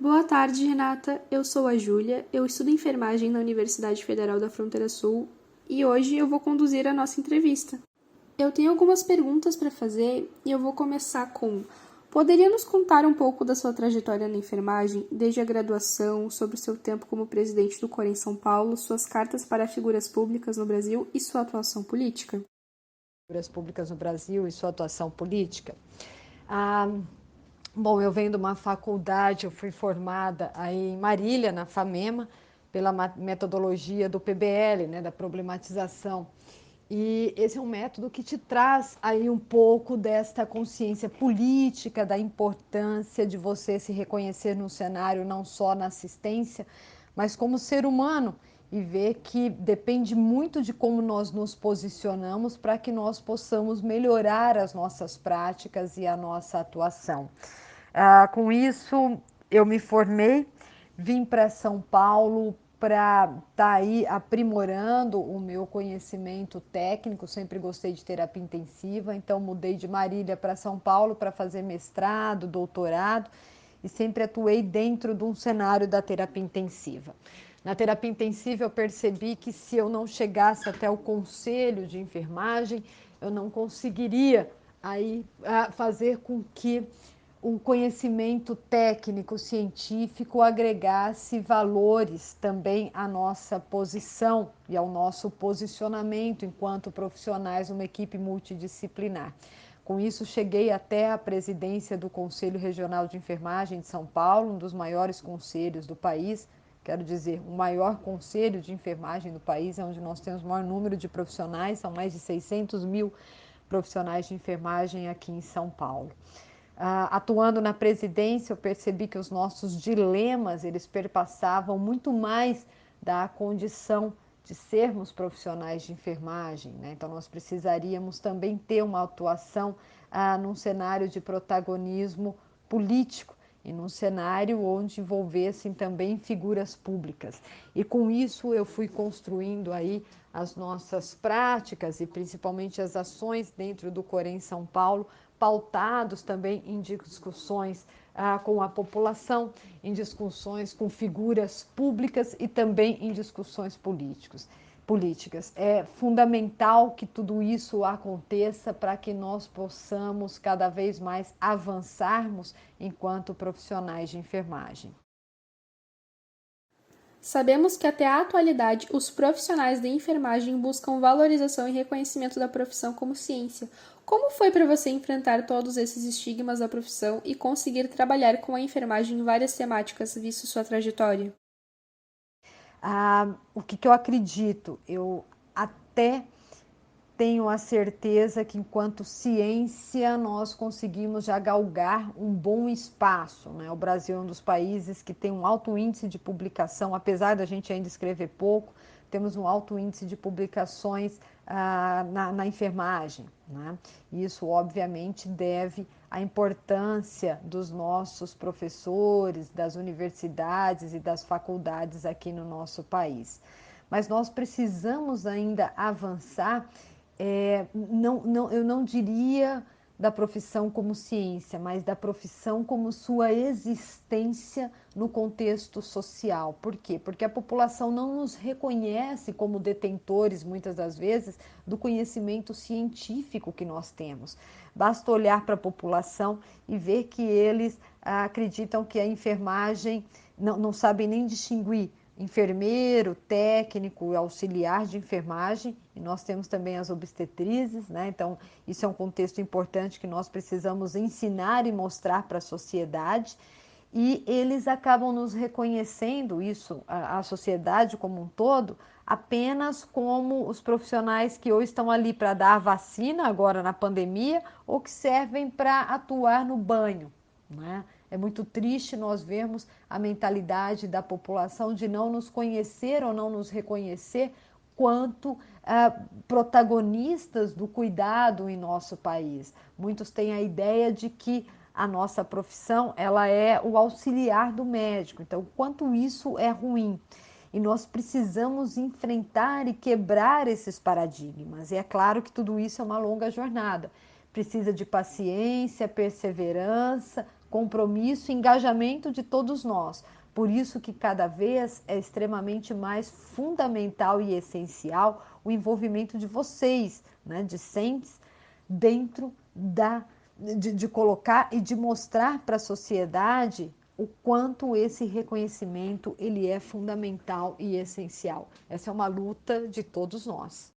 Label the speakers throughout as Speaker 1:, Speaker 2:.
Speaker 1: Boa tarde, Renata. Eu sou a Júlia, eu estudo enfermagem na Universidade Federal da Fronteira Sul e hoje eu vou conduzir a nossa entrevista. Eu tenho algumas perguntas para fazer e eu vou começar com: poderia nos contar um pouco da sua trajetória na enfermagem, desde a graduação, sobre o seu tempo como presidente do Corém São Paulo, suas cartas para figuras públicas no Brasil e sua atuação política?
Speaker 2: Figuras públicas no Brasil e sua atuação política? Bom, eu venho de uma faculdade, eu fui formada aí em Marília, na FAMEMA, pela metodologia do PBL, né, da problematização. E esse é um método que te traz aí um pouco desta consciência política, da importância de você se reconhecer no cenário, não só na assistência, mas como ser humano, e ver que depende muito de como nós nos posicionamos para que nós possamos melhorar as nossas práticas e a nossa atuação. Com isso, eu me formei, vim para São Paulo para estar aí aprimorando o meu conhecimento técnico, sempre gostei de terapia intensiva, então mudei de Marília para São Paulo para fazer mestrado, doutorado, e sempre atuei dentro de um cenário da terapia intensiva. Na terapia intensiva eu percebi que se eu não chegasse até o conselho de enfermagem, eu não conseguiria aí fazer com que um conhecimento técnico, científico, agregasse valores também à nossa posição e ao nosso posicionamento enquanto profissionais numa equipe multidisciplinar. Com isso, cheguei até a presidência do Conselho Regional de Enfermagem de São Paulo, um dos maiores conselhos do país, quero dizer, o maior conselho de enfermagem do país, onde nós temos o maior número de profissionais, são mais de 600 mil profissionais de enfermagem aqui em São Paulo. Atuando na presidência, eu percebi que os nossos dilemas, eles perpassavam muito mais da condição de sermos profissionais de enfermagem, né? Então, nós precisaríamos também ter uma atuação num cenário de protagonismo político e num cenário onde envolvessem também figuras públicas. E com isso eu fui construindo aí as nossas práticas e principalmente as ações dentro do Corém São Paulo, pautados também em discussões com a população, em discussões com figuras públicas e também em discussões políticas. É fundamental que tudo isso aconteça para que nós possamos cada vez mais avançarmos enquanto profissionais de enfermagem.
Speaker 1: Sabemos que até a atualidade os profissionais de enfermagem buscam valorização e reconhecimento da profissão como ciência. Como foi para você enfrentar todos esses estigmas da profissão e conseguir trabalhar com a enfermagem em várias temáticas, visto sua trajetória?
Speaker 2: O que eu acredito? Eu até tenho a certeza que, enquanto ciência, nós conseguimos já galgar um bom espaço, né? O Brasil é um dos países que tem um alto índice de publicação, apesar da gente ainda escrever pouco, temos um alto índice de publicações na enfermagem, né? Isso, obviamente, deve à importância dos nossos professores, das universidades e das faculdades aqui no nosso país. Mas nós precisamos ainda avançar, eu não diria da profissão como ciência, mas da profissão como sua existência no contexto social. Por quê? Porque a população não nos reconhece como detentores, muitas das vezes, do conhecimento científico que nós temos. Basta olhar para a população e ver que eles acreditam que a enfermagem não sabem nem distinguir enfermeiro, técnico, auxiliar de enfermagem, e nós temos também as obstetrizes, né? Então, isso é um contexto importante que nós precisamos ensinar e mostrar para a sociedade, e eles acabam nos reconhecendo isso, a sociedade como um todo, apenas como os profissionais que ou estão ali para dar a vacina agora na pandemia, ou que servem para atuar no banho, né? É muito triste nós vermos a mentalidade da população de não nos conhecer ou não nos reconhecer quanto protagonistas do cuidado em nosso país. Muitos têm a ideia de que a nossa profissão ela é o auxiliar do médico, então quanto isso é ruim. E nós precisamos enfrentar e quebrar esses paradigmas. E é claro que tudo isso é uma longa jornada. Precisa de paciência, perseverança, compromisso e engajamento de todos nós. Por isso que cada vez é extremamente mais fundamental e essencial o envolvimento de vocês, né, discentes, dentro de colocar e de mostrar para a sociedade o quanto esse reconhecimento ele é fundamental e essencial. Essa é uma luta de todos nós.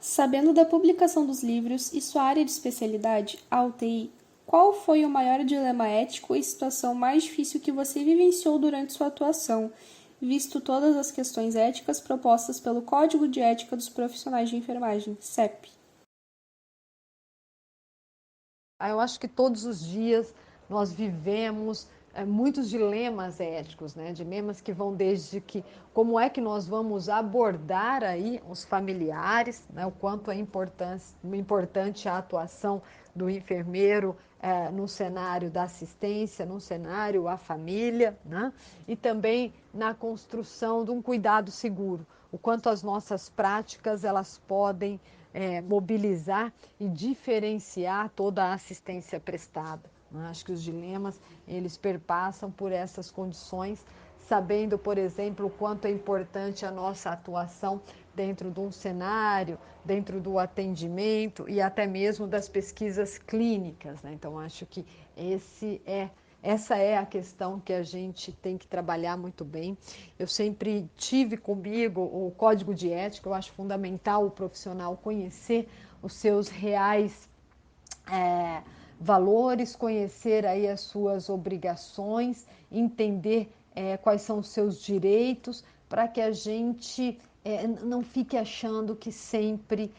Speaker 1: Sabendo da publicação dos livros e sua área de especialidade, a UTI, qual foi o maior dilema ético e situação mais difícil que você vivenciou durante sua atuação, visto todas as questões éticas propostas pelo Código de Ética dos Profissionais de Enfermagem, CEP?
Speaker 2: Eu acho que todos os dias nós vivemos muitos dilemas éticos, né? Dilemas que vão desde que como é que nós vamos abordar aí os familiares, né? O quanto é importante a atuação do enfermeiro no cenário da assistência, no cenário à família, né? E também na construção de um cuidado seguro, o quanto as nossas práticas elas podem mobilizar e diferenciar toda a assistência prestada. Acho que os dilemas, eles perpassam por essas condições, sabendo, por exemplo, o quanto é importante a nossa atuação dentro de um cenário, dentro do atendimento e até mesmo das pesquisas clínicas, né? Então, acho que essa é a questão que a gente tem que trabalhar muito bem. Eu sempre tive comigo o código de ética, eu acho fundamental o profissional conhecer os seus reais valores, conhecer aí as suas obrigações, entender quais são os seus direitos, para que a gente não fique achando que sempre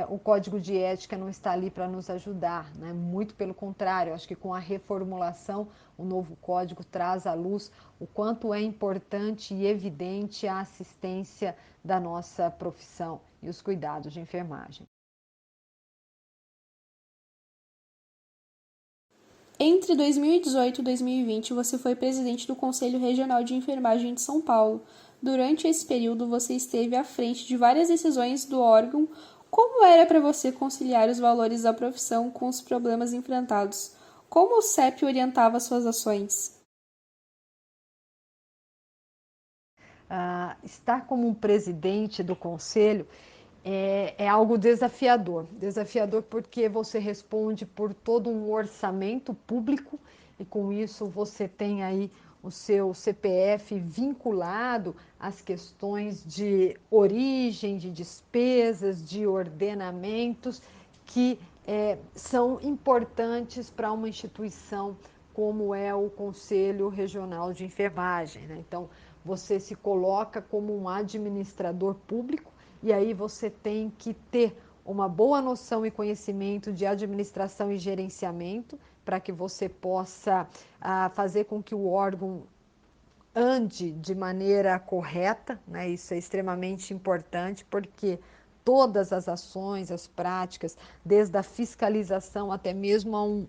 Speaker 2: o código de ética não está ali para nos ajudar, né? Muito pelo contrário, acho que com a reformulação, o novo código traz à luz o quanto é importante e evidente a assistência da nossa profissão e os cuidados de enfermagem.
Speaker 1: Entre 2018 e 2020, você foi presidente do Conselho Regional de Enfermagem de São Paulo. Durante esse período, você esteve à frente de várias decisões do órgão. Como era para você conciliar os valores da profissão com os problemas enfrentados? Como o CEP orientava suas ações?
Speaker 2: Estar como um presidente do conselho é algo desafiador. Desafiador porque você responde por todo um orçamento público e com isso você tem aí o seu CPF vinculado às questões de origem, de despesas, de ordenamentos que são importantes para uma instituição como é o Conselho Regional de Enfermagem, né? Então, você se coloca como um administrador público e aí você tem que ter uma boa noção e conhecimento de administração e gerenciamento para que você possa fazer com que o órgão ande de maneira correta, né? Isso é extremamente importante porque todas as ações, as práticas, desde a fiscalização até mesmo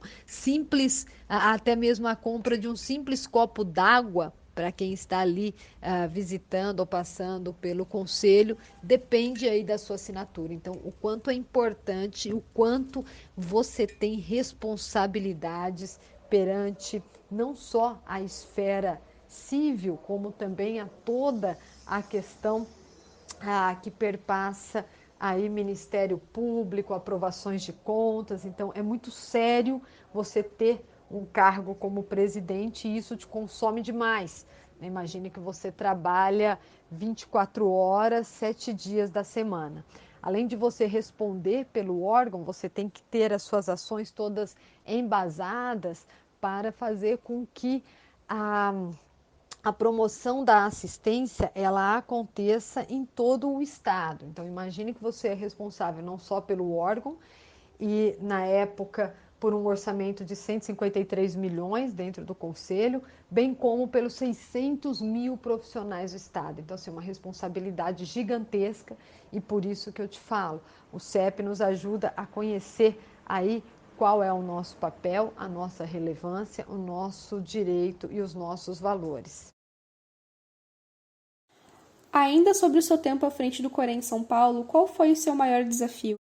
Speaker 2: até mesmo a compra de um simples copo d'água para quem está ali visitando ou passando pelo conselho, depende aí da sua assinatura. Então, o quanto é importante, o quanto você tem responsabilidades perante não só a esfera civil, como também a toda a questão que perpassa aí Ministério Público, aprovações de contas. Então, é muito sério você ter um cargo como presidente e isso te consome demais. Imagine que você trabalha 24 horas, 7 dias da semana. Além de você responder pelo órgão, você tem que ter as suas ações todas embasadas para fazer com que a promoção da assistência ela aconteça em todo o estado. Então imagine que você é responsável não só pelo órgão e na época por um orçamento de 153 milhões dentro do conselho, bem como pelos 600 mil profissionais do estado. Então assim, uma responsabilidade gigantesca e por isso que eu te falo, o CEP nos ajuda a conhecer aí qual é o nosso papel, a nossa relevância, o nosso direito e os nossos valores.
Speaker 1: Ainda sobre o seu tempo à frente do Corém em São Paulo, qual foi o seu maior desafio?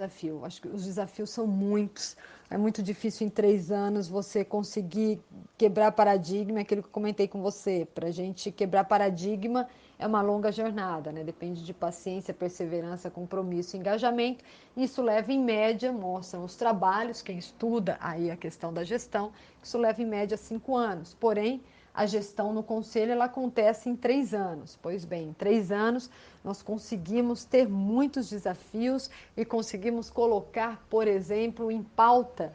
Speaker 2: desafio. Acho que os desafios são muitos. É muito difícil em 3 anos você conseguir quebrar paradigma, é aquilo que eu comentei com você. Para a gente quebrar paradigma é uma longa jornada, né? Depende de paciência, perseverança, compromisso, engajamento. Isso leva, em média, mostram os trabalhos, quem estuda aí a questão da gestão, isso leva em média 5 anos. Porém, a gestão no conselho ela acontece em 3 anos. Pois bem, em 3 anos nós conseguimos ter muitos desafios e conseguimos colocar, por exemplo, em pauta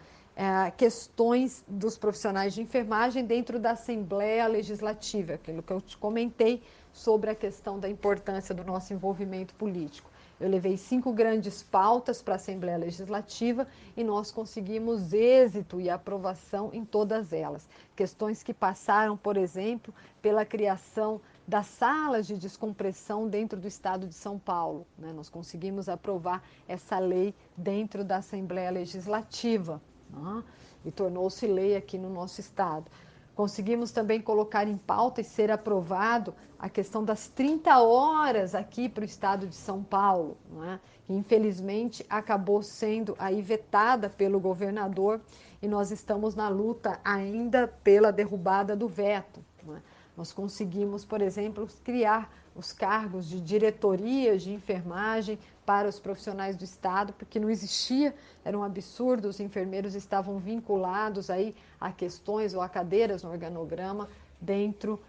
Speaker 2: questões dos profissionais de enfermagem dentro da Assembleia Legislativa, aquilo que eu te comentei sobre a questão da importância do nosso envolvimento político. Eu levei 5 grandes pautas para a Assembleia Legislativa e nós conseguimos êxito e aprovação em todas elas. Questões que passaram, por exemplo, pela criação das salas de descompressão dentro do estado de São Paulo, né? Nós conseguimos aprovar essa lei dentro da Assembleia Legislativa, né? E tornou-se lei aqui no nosso estado. Conseguimos também colocar em pauta e ser aprovado a questão das 30 horas aqui para o estado de São Paulo, né? Que infelizmente acabou sendo aí vetada pelo governador e nós estamos na luta ainda pela derrubada do veto, né? Nós conseguimos, por exemplo, criar os cargos de diretoria de enfermagem para os profissionais do Estado, porque não existia, era um absurdo, os enfermeiros estavam vinculados aí a questões ou a cadeiras no organograma dentro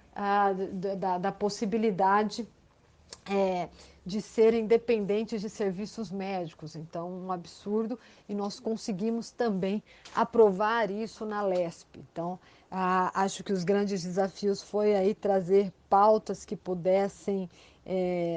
Speaker 2: da possibilidade de serem dependentes de serviços médicos. Então, um absurdo, e nós conseguimos também aprovar isso na LESP. Então, acho que os grandes desafios foi aí trazer pautas que pudessem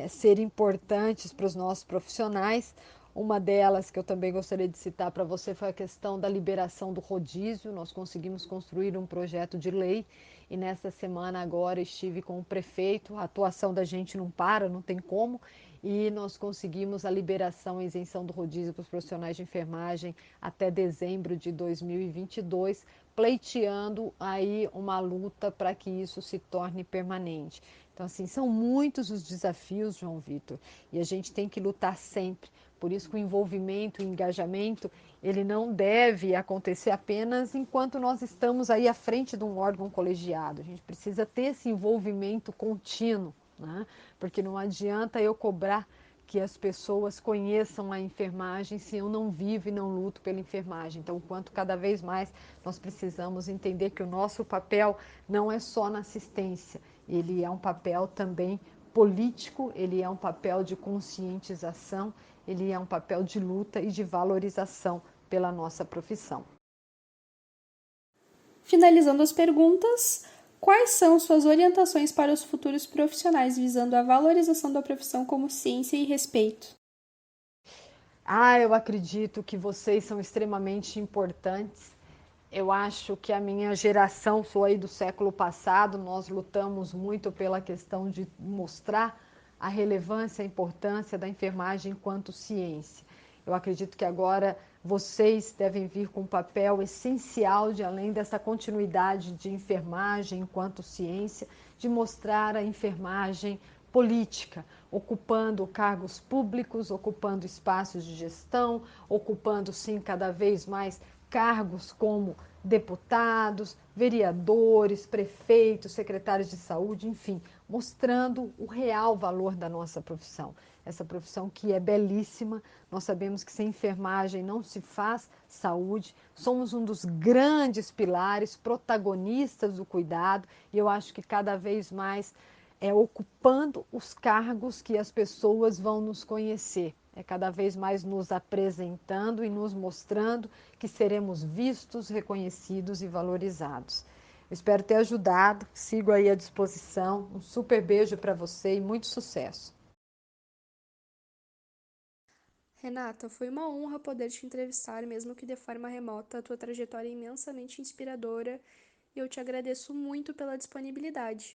Speaker 2: ser importantes para os nossos profissionais. Uma delas que eu também gostaria de citar para você foi a questão da liberação do rodízio. Nós conseguimos construir um projeto de lei e nesta semana agora estive com o prefeito. A atuação da gente não para, não tem como, e nós conseguimos a liberação e isenção do rodízio para os profissionais de enfermagem até dezembro de 2022, pleiteando aí uma luta para que isso se torne permanente. Então, assim, são muitos os desafios, João Vitor, e a gente tem que lutar sempre. Por isso que o envolvimento, o engajamento, ele não deve acontecer apenas enquanto nós estamos aí à frente de um órgão colegiado. A gente precisa ter esse envolvimento contínuo, né? Porque não adianta eu cobrar que as pessoas conheçam a enfermagem se eu não vivo e não luto pela enfermagem. Então, quanto cada vez mais nós precisamos entender que o nosso papel não é só na assistência, ele é um papel também político, ele é um papel de conscientização, ele é um papel de luta e de valorização pela nossa profissão.
Speaker 1: Finalizando as perguntas, quais são suas orientações para os futuros profissionais visando a valorização da profissão como ciência e respeito?
Speaker 2: Eu acredito que vocês são extremamente importantes. Eu acho que a minha geração, sou aí do século passado, nós lutamos muito pela questão de mostrar a relevância, a importância da enfermagem enquanto ciência. Eu acredito que agora vocês devem vir com um papel essencial de, além dessa continuidade de enfermagem enquanto ciência, de mostrar a enfermagem política, ocupando cargos públicos, ocupando espaços de gestão, ocupando sim cada vez mais cargos como deputados, vereadores, prefeitos, secretários de saúde, enfim, mostrando o real valor da nossa profissão. Essa profissão que é belíssima, nós sabemos que sem enfermagem não se faz saúde, somos um dos grandes pilares, protagonistas do cuidado, e eu acho que cada vez mais ocupando os cargos que as pessoas vão nos conhecer. É cada vez mais nos apresentando e nos mostrando que seremos vistos, reconhecidos e valorizados. Eu espero ter ajudado, sigo aí à disposição. Um super beijo para você e muito sucesso.
Speaker 1: Renata, foi uma honra poder te entrevistar, mesmo que de forma remota. A tua trajetória é imensamente inspiradora e eu te agradeço muito pela disponibilidade.